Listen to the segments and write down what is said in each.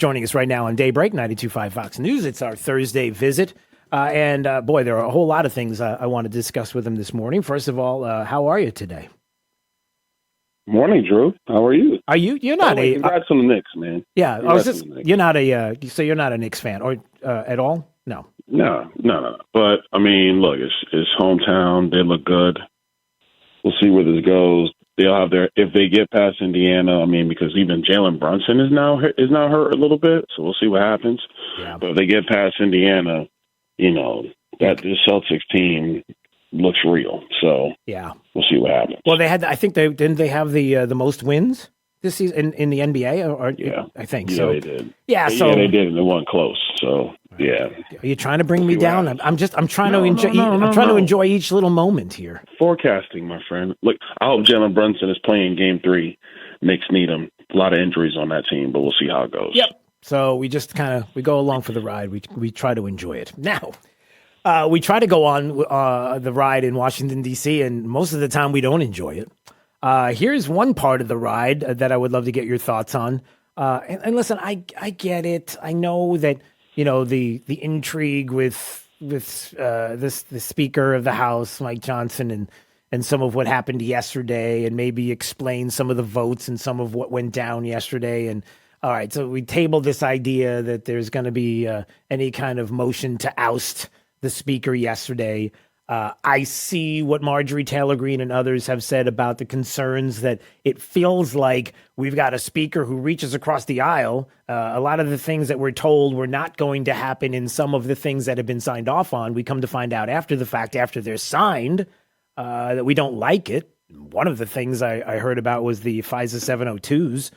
joining us right now on Daybreak, 92.5 Fox News. It's our Thursday visit. Boy, there are a whole lot of things I want to discuss with him this morning. First of all, how are you today? Morning, Drew. How are you? You're not congrats on the Knicks, man. Yeah, you're not a Knicks fan or at all? No. No. But I mean, look, it's hometown. They look good. We'll see where this goes. They'll have if they get past Indiana. I mean, because even Jalen Brunson is now hurt a little bit, so we'll see what happens. Yeah. But if they get past Indiana, that this Celtics team looks real. So yeah, we'll see what happens. Well, they didn't they have the most wins this season in the NBA? Or yeah, I think so. They did. Yeah, they did, and it wasn't close. So yeah. Are you trying to bring me down? I'm trying to enjoy each little moment here. Forecasting, my friend. Look, I hope Jalen Brunson is playing Game 3. Knicks need him. A lot of injuries on that team, but we'll see how it goes. Yep. So we just we go along for the ride. We try to enjoy it. Now, we try to go on the ride in Washington, D.C., and most of the time we don't enjoy it. Here's one part of the ride that I would love to get your thoughts on. And listen, I get it. I know that, the intrigue with the Speaker of the House, Mike Johnson, and some of what happened yesterday, and maybe explain some of the votes and some of what went down yesterday. And all right, so we tabled this idea that there's going to be any kind of motion to oust the Speaker yesterday. I see what Marjorie Taylor Greene and others have said about the concerns that it feels like we've got a speaker who reaches across the aisle. A lot of the things that we're told were not going to happen in some of the things that have been signed off on. We come to find out after the fact, after they're signed, that we don't like it. One of the things I heard about was the FISA 702s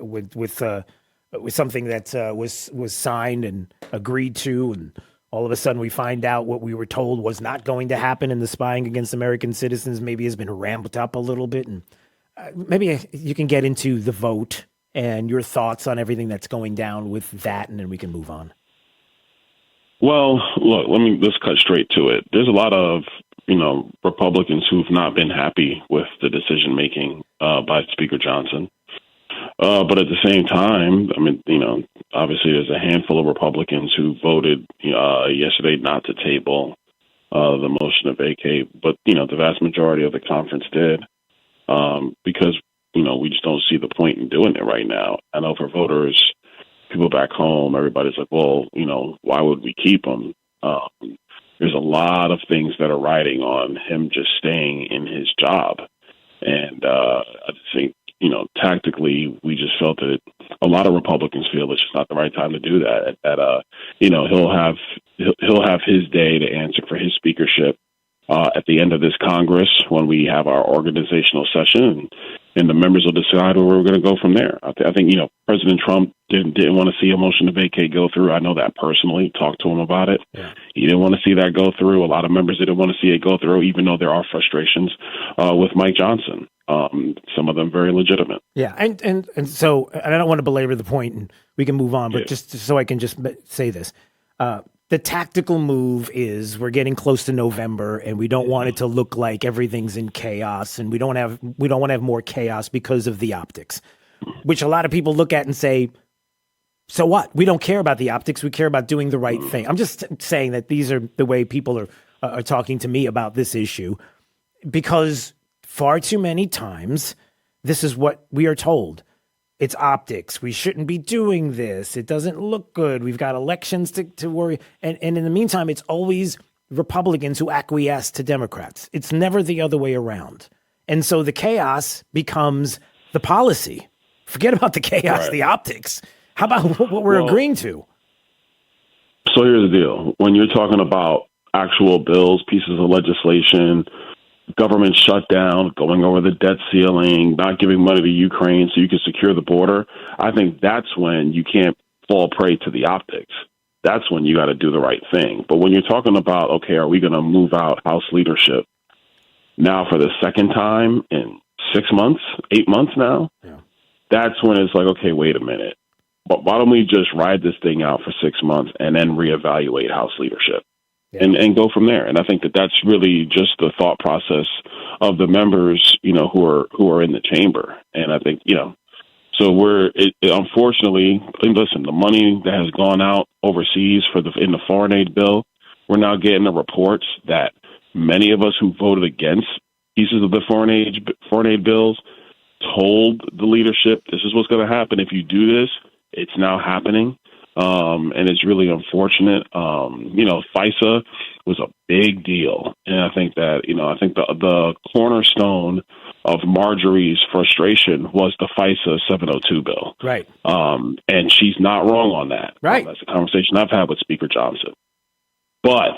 with something that was signed and agreed to, and all of a sudden we find out what we were told was not going to happen, and the spying against American citizens maybe has been ramped up a little bit. And maybe you can get into the vote and your thoughts on everything that's going down with that, and then we can move on. Well, look, let's cut straight to it. There's a lot of, Republicans who've not been happy with the decision making by Speaker Johnson. But at the same time, obviously there's a handful of Republicans who voted yesterday not to table the motion to vacate. But, the vast majority of the conference did because, we just don't see the point in doing it right now. I know for voters, people back home, everybody's like, well, why would we keep him? There's a lot of things that are riding on him just staying in his job. And I just think, tactically, we just felt that a lot of Republicans feel it's just not the right time to do that. He'll have his day to answer for his speakership at the end of this Congress when we have our organizational session, and the members will decide where we're going to go from there. I think President Trump didn't want to see a motion to vacate go through. I know that personally. Talked to him about it. Yeah. He didn't want to see that go through. A lot of members didn't want to see it go through, even though there are frustrations with Mike Johnson. Some of them very legitimate. Yeah, and so I don't want to belabor the point, and we can move on, but just so I can just say this. The tactical move is we're getting close to November, and we don't want it to look like everything's in chaos, and we don't want to have more chaos because of the optics, which a lot of people look at and say, so what? We don't care about the optics. We care about doing the right thing. I'm just saying that these are the way people are talking to me about this issue, because far too many times this is what we are told. It's optics. We shouldn't be doing this. It doesn't look good. We've got elections to worry. And in the meantime, it's always Republicans who acquiesce to Democrats. It's never the other way around. And so the chaos becomes the policy. Forget about the chaos, right. The optics. How about what we're agreeing to? So here's the deal. When you're talking about actual bills, pieces of legislation, government shutdown, going over the debt ceiling, not giving money to Ukraine so you can secure the border, I think that's when you can't fall prey to the optics. That's when you got to do the right thing. But when you're talking about, okay, are we going to move out House leadership now for the second time in 6 months, 8 months now? Yeah. That's when it's like, okay, wait a minute. But why don't we just ride this thing out for 6 months and then reevaluate House leadership? Yeah. And go from there. And I think that's really just the thought process of the members, who are in the chamber. And I think, So unfortunately, listen, the money that has gone out overseas in the foreign aid bill, we're now getting the reports that many of us who voted against pieces of the foreign aid bills told the leadership, this is what's going to happen if you do this. It's now happening. And it's really unfortunate. FISA was a big deal. And I think that, the cornerstone of Marjorie's frustration was the FISA 702 bill. Right. And she's not wrong on that. Right. That's a conversation I've had with Speaker Johnson. But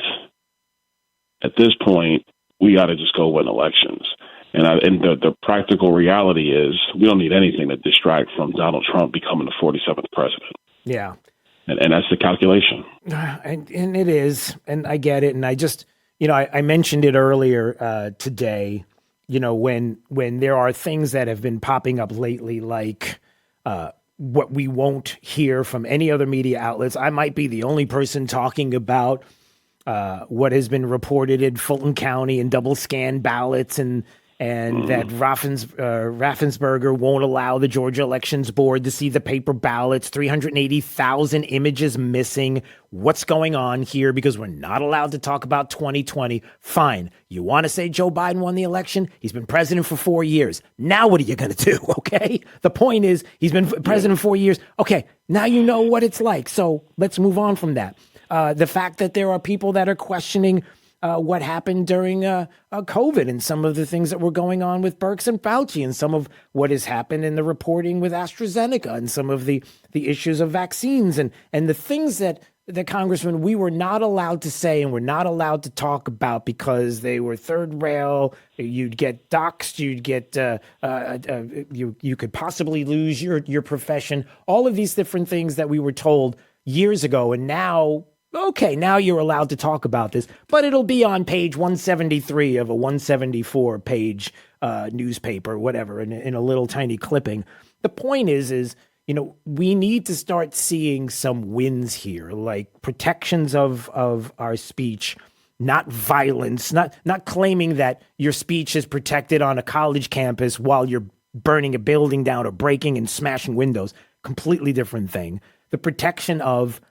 at this point, we got to just go win elections. And the practical reality is we don't need anything to distract from Donald Trump becoming the 47th president. Yeah. And that's the calculation. And it is. And I get it. And I just, I mentioned it earlier today, when there are things that have been popping up lately, like what we won't hear from any other media outlets. I might be the only person talking about what has been reported in Fulton County and double scan ballots and that Raffensperger won't allow the Georgia Elections Board to see the paper ballots, 380,000 images missing. What's going on here? Because we're not allowed to talk about 2020. Fine. You want to say Joe Biden won the election? He's been president for 4 years. Now what are you going to do? Okay. The point is he's been president for 4 years. Okay. Now you know what it's like. So let's move on from that. The fact that there are people that are questioning what happened during COVID and some of the things that were going on with Birx and Fauci and some of what has happened in the reporting with AstraZeneca and some of the issues of vaccines and the things that the Congressman, we were not allowed to say and we're not allowed to talk about because they were third rail. You'd get doxxed. You'd get you could possibly lose your profession. All of these different things that we were told years ago, and now. Okay, now you're allowed to talk about this, but it'll be on page 173 of a 174-page newspaper, whatever, in a little tiny clipping. The point is, we need to start seeing some wins here, like protections of our speech, not violence, not claiming that your speech is protected on a college campus while you're burning a building down or breaking and smashing windows. Completely different thing. The protection of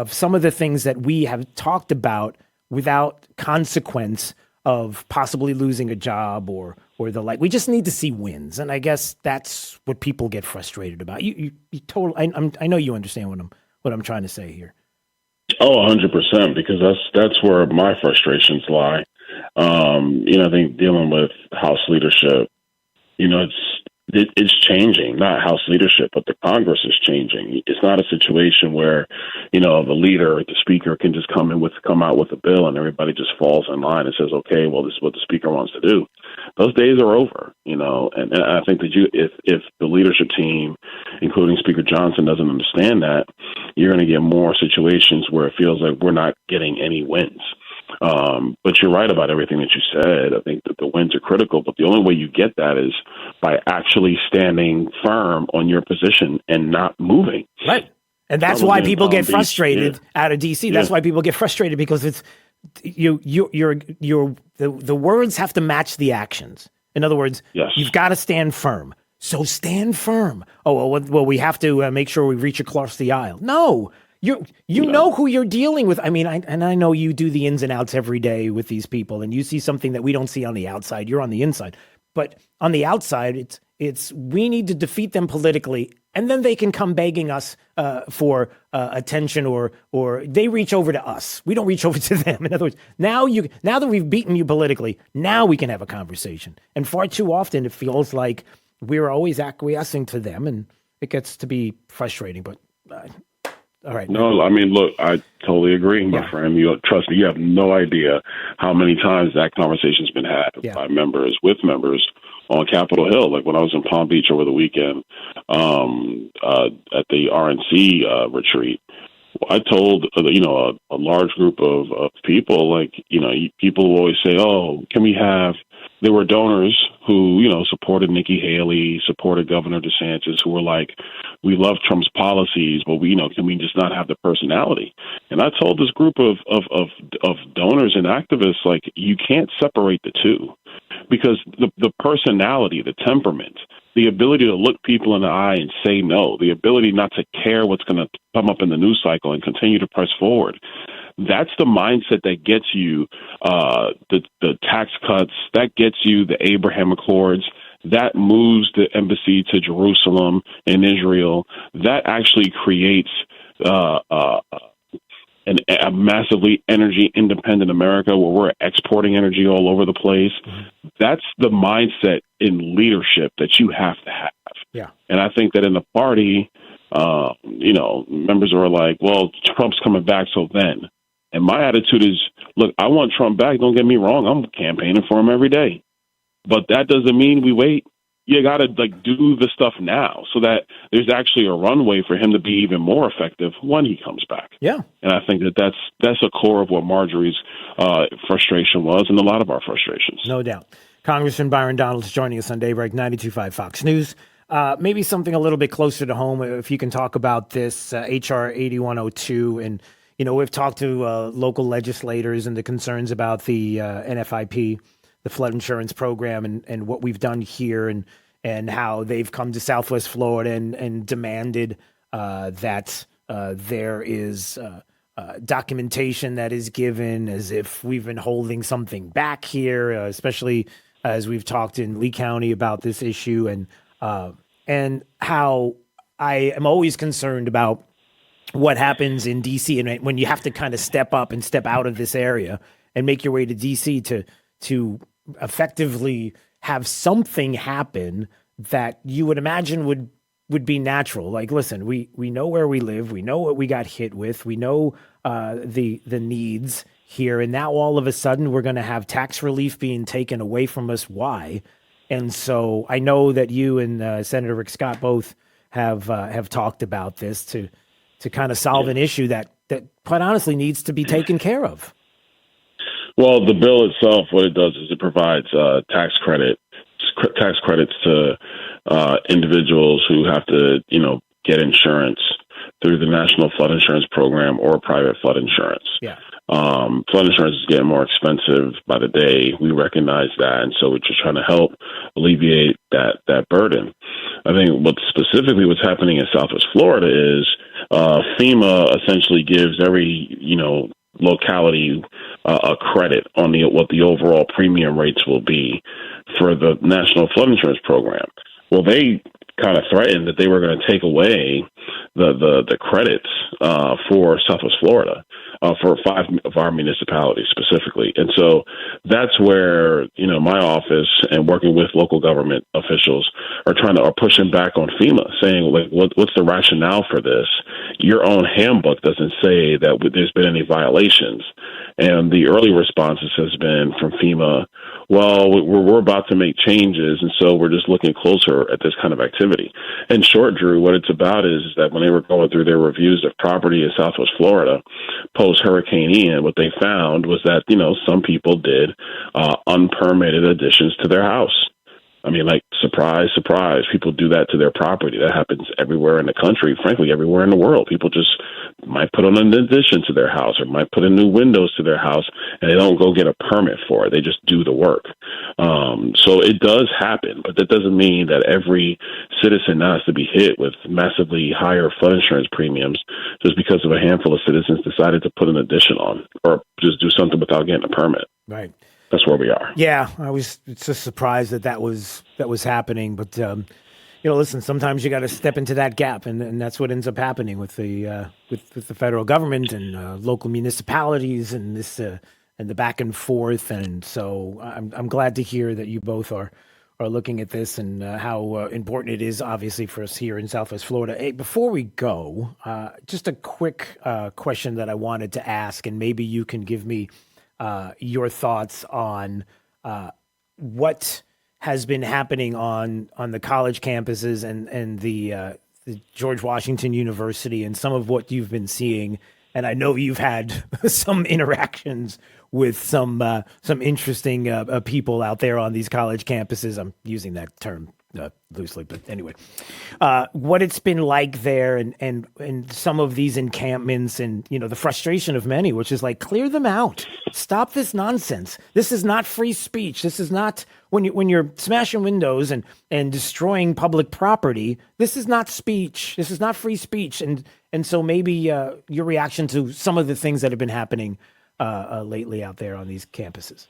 some of the things that we have talked about without consequence of possibly losing a job or the like. We just need to see wins. And I guess that's what people get frustrated about. You totally, I know you understand what I'm trying to say here. Oh, 100%, because that's where my frustrations lie. I think dealing with House leadership, it's changing, not House leadership, but the Congress is changing. It's not a situation where, the leader or the speaker can just come out with a bill and everybody just falls in line and says, okay, well, this is what the speaker wants to do. Those days are over, and I think that if the leadership team, including Speaker Johnson, doesn't understand that, you're going to get more situations where it feels like we're not getting any wins. But you're right about everything that you said. I think that the wins are critical, but the only way you get that is by actually standing firm on your position and not moving. Right. And that's why people get frustrated out of DC. That's why people get frustrated, because it's the words have to match the actions. In other words, you've got to stand firm. So stand firm. Oh, well, we have to make sure we reach across the aisle. No. You know who you're dealing with. I mean, I know you do the ins and outs every day with these people, and you see something that we don't see on the outside. You're on the inside. But on the outside, it's we need to defeat them politically, and then they can come begging us for attention, or they reach over to us. We don't reach over to them. In other words, now that we've beaten you politically, now we can have a conversation. And far too often, it feels like we're always acquiescing to them, and it gets to be frustrating. But all right. No, I mean, look, I totally agree, my friend. Trust me, you have no idea how many times that conversation's been had by members, with members on Capitol Hill. Like when I was in Palm Beach over the weekend at the RNC retreat, I told, a large group of people, people who always say, oh, can we have, there were donors who, supported Nikki Haley, supported Governor DeSantis, who were like, we love Trump's policies, but can we just not have the personality? And I told this group of donors and activists, like, you can't separate the two, because the personality, the temperament, the ability to look people in the eye and say no, the ability not to care what's going to come up in the news cycle and continue to press forward. That's the mindset that gets you the tax cuts, that gets you the Abraham Accords, that moves the embassy to Jerusalem and Israel. That actually creates a massively energy independent America where we're exporting energy all over the place. Mm-hmm. That's the mindset in leadership that you have to have. Yeah. And I think that in the party, members are like, well, Trump's coming back, so then. And my attitude is, look, I want Trump back. Don't get me wrong. I'm campaigning for him every day. But that doesn't mean we wait. You got to do the stuff now so that there's actually a runway for him to be even more effective when he comes back. Yeah. And I think that's a core of what Marjorie's frustration was and a lot of our frustrations. No doubt. Congressman Byron Donalds joining us on Daybreak 92.5 Fox News. Maybe something a little bit closer to home, if you can talk about this H.R. 8102. And, we've talked to local legislators and the concerns about the NFIP, the flood insurance program, and what we've done here, and how they've come to Southwest Florida and demanded that there is documentation that is given, as if we've been holding something back here, especially as we've talked in Lee County about this issue, and how I am always concerned about what happens in D.C. and when you have to kind of step up and step out of this area and make your way to D.C. to effectively have something happen that you would imagine would be natural. Like, listen, we know where we live. We know what we got hit with. We know the needs here. And now all of a sudden we're going to have tax relief being taken away from us. Why? And so I know that you and Senator Rick Scott both have talked about this to kind of solve an issue that quite honestly needs to be taken care of. Well, the bill itself, what it does is it provides tax credits to individuals who have to, get insurance through the National Flood Insurance Program or private flood insurance. Yeah. Flood insurance is getting more expensive by the day. We recognize that, and so we're just trying to help alleviate that burden. I think what's happening in Southwest Florida is FEMA essentially gives every locality a credit on what the overall premium rates will be for the National Flood Insurance Program. Well, they kind of threatened that they were going to take away the credits for Southwest Florida, for 5 of our municipalities specifically. And so that's where, my office and working with local government officials are pushing back on FEMA, saying, what's the rationale for this? Your own handbook doesn't say that there's been any violations. And the early responses has been from FEMA, well, we're about to make changes, and so we're just looking closer at this kind of activity. In short, Drew, what it's about is that when they were going through their reviews of property in Southwest Florida post-Hurricane Ian, what they found was that, some people did unpermitted additions to their house. I mean, surprise, surprise, people do that to their property. That happens everywhere in the country, frankly, everywhere in the world. People just might put on an addition to their house or might put in new windows to their house, and they don't go get a permit for it. They just do the work. So it does happen, but that doesn't mean that every citizen now has to be hit with massively higher flood insurance premiums just because of a handful of citizens decided to put an addition on or just do something without getting a permit. Right. That's where we are. Yeah, I was just surprised that was happening. But listen, sometimes you got to step into that gap, and that's what ends up happening with the federal government and local municipalities and this and the back and forth. And so I'm glad to hear that you both are looking at this and how important it is, obviously, for us here in Southwest Florida. Hey, before we go, just a quick question that I wanted to ask, and maybe you can give me your thoughts on what has been happening on the college campuses and the George Washington University and some of what you've been seeing. And I know you've had some interactions with some interesting people out there on these college campuses. I'm using that term loosely, but anyway, what it's been like there, and some of these encampments, and the frustration of many, which is like, clear them out, stop this nonsense. This is not free speech. This is not when you're smashing windows and destroying public property. This is not speech. This is not free speech. And so maybe your reaction to some of the things that have been happening lately out there on these campuses.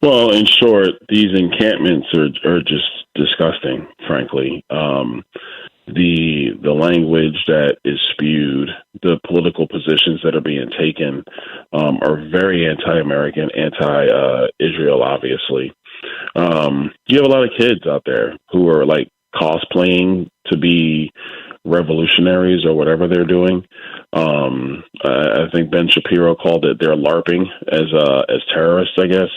Well, in short, these encampments are just disgusting, frankly. The language that is spewed, the political positions that are being taken are very anti-American, anti-Israel, obviously. You have a lot of kids out there who are like cosplaying to be revolutionaries or whatever they're doing. I think Ben Shapiro called it they're LARPing as terrorists, I guess.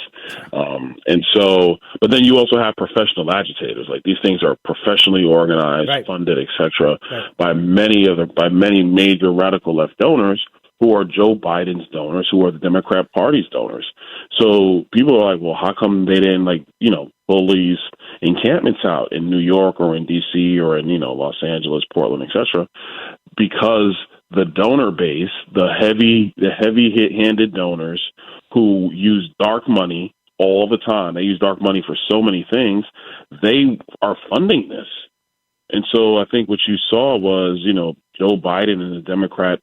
And so, but then you also have professional agitators. Like, these things are professionally organized, right, funded, etc., right, by many major radical left donors who are Joe Biden's donors, who are the Democrat Party's donors. So people are like, well, how come they didn't pull these encampments out in New York or in D.C. or in Los Angeles, Portland, etc.? Because the donor base, the heavy-handed donors who use dark money all the time, they use dark money for so many things, they are funding this. And so I think what you saw was, Joe Biden and the Democrat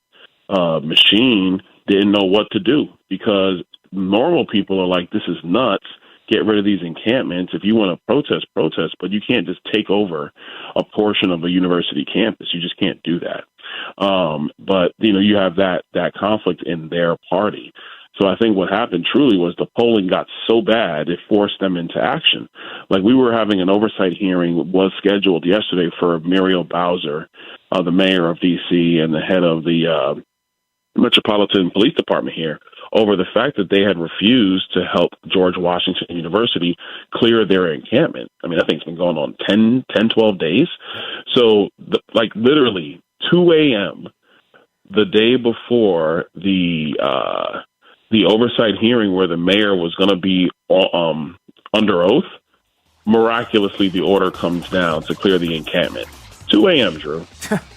machine didn't know what to do, because normal people are like, this is nuts. Get rid of these encampments. If you want to protest, but you can't just take over a portion of a university campus. You just can't do that. But you have that conflict in their party. So I think what happened truly was the polling got so bad, it forced them into action. Like, we were having an oversight hearing, was scheduled yesterday for Muriel Bowser, the mayor of D.C. and the head of the Metropolitan Police Department here, over the fact that they had refused to help George Washington University clear their encampment. I mean, I think it's been going on 12 days. So, literally 2 a.m., the day before the oversight hearing where the mayor was going to be under oath, miraculously the order comes down to clear the encampment. 2 a.m., Drew.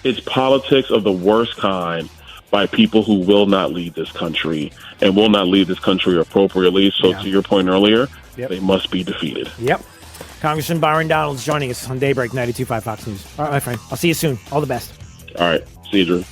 It's politics of the worst kind by people who will not lead this country and will not lead this country appropriately. So to your point earlier, they must be defeated. Yep. Congressman Byron Donalds joining us on Daybreak 92.5 Fox News. All right, my friend. I'll see you soon. All the best. All right. See you, Drew.